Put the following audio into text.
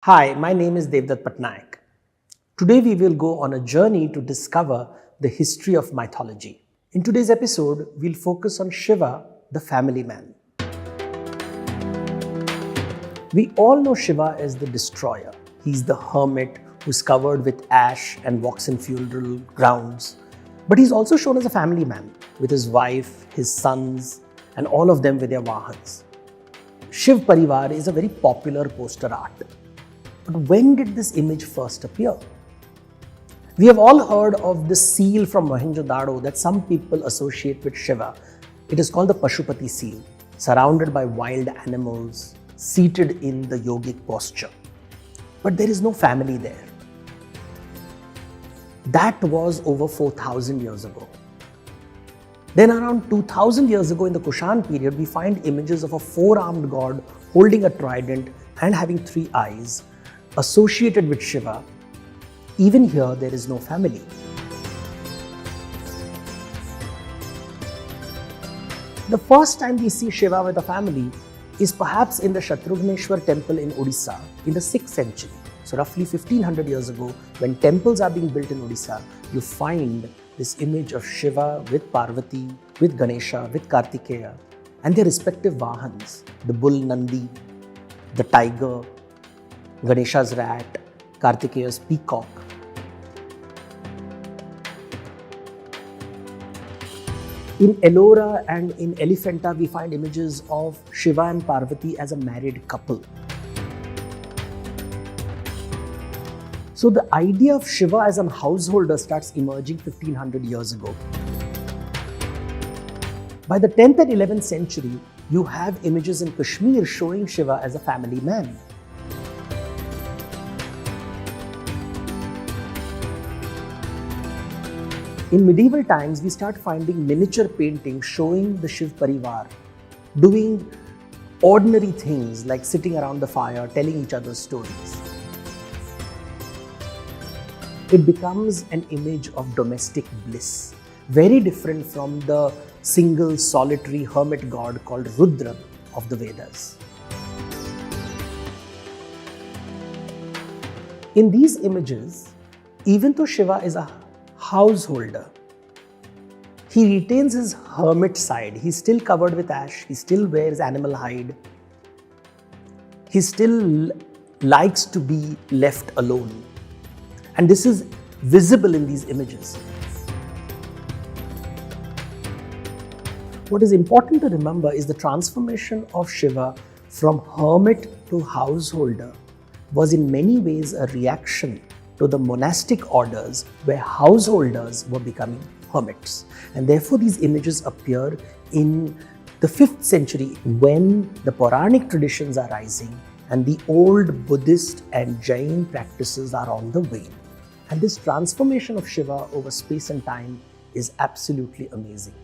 Hi, my name is Devdutt Patnaik. Today we will go on a journey to discover the history of mythology. In today's episode, we'll focus on Shiva, the family man. We all know Shiva as the destroyer. He's the hermit who's covered with ash and walks in funeral grounds. But he's also shown as a family man with his wife, his sons, and all of them with their Vahans. Shiv Parivar is a very popular poster art. But when did this image first appear? We have all heard of the seal from Mohenjo-daro that some people associate with Shiva. It is called the Pashupati seal, surrounded by wild animals, seated in the yogic posture. But there is no family there. That was over 4,000 years ago. Then around 2,000 years ago in the Kushan period, we find images of a four-armed god holding a trident and having three eyes, associated with Shiva. Even here, there is no family. The first time we see Shiva with a family is perhaps in the Shatrughneshwar temple in Odisha in the 6th century. So roughly 1500 years ago, when temples are being built in Odisha, you find this image of Shiva with Parvati, with Ganesha, with Kartikeya, and their respective Vahans, the bull Nandi, the tiger, Ganesha's rat, Kartikeya's peacock. In Ellora and in Elephanta, we find images of Shiva and Parvati as a married couple. So the idea of Shiva as a householder starts emerging 1500 years ago. By the 10th and 11th century, you have images in Kashmir showing Shiva as a family man. In medieval times, we start finding miniature paintings showing the Shiv Parivar doing ordinary things like sitting around the fire, telling each other stories. It becomes an image of domestic bliss, very different from the single solitary hermit god called Rudra of the Vedas. In these images, even though Shiva is a householder, he retains his hermit side. He's still covered with ash, he still wears animal hide, he still likes to be left alone. And this is visible in these images. What is important to remember is the transformation of Shiva from hermit to householder was in many ways a reaction to the monastic orders where householders were becoming hermits. And therefore these images appear in the 5th century when the Puranic traditions are rising and the old Buddhist and Jain practices are on the wane. And this transformation of Shiva over space and time is absolutely amazing.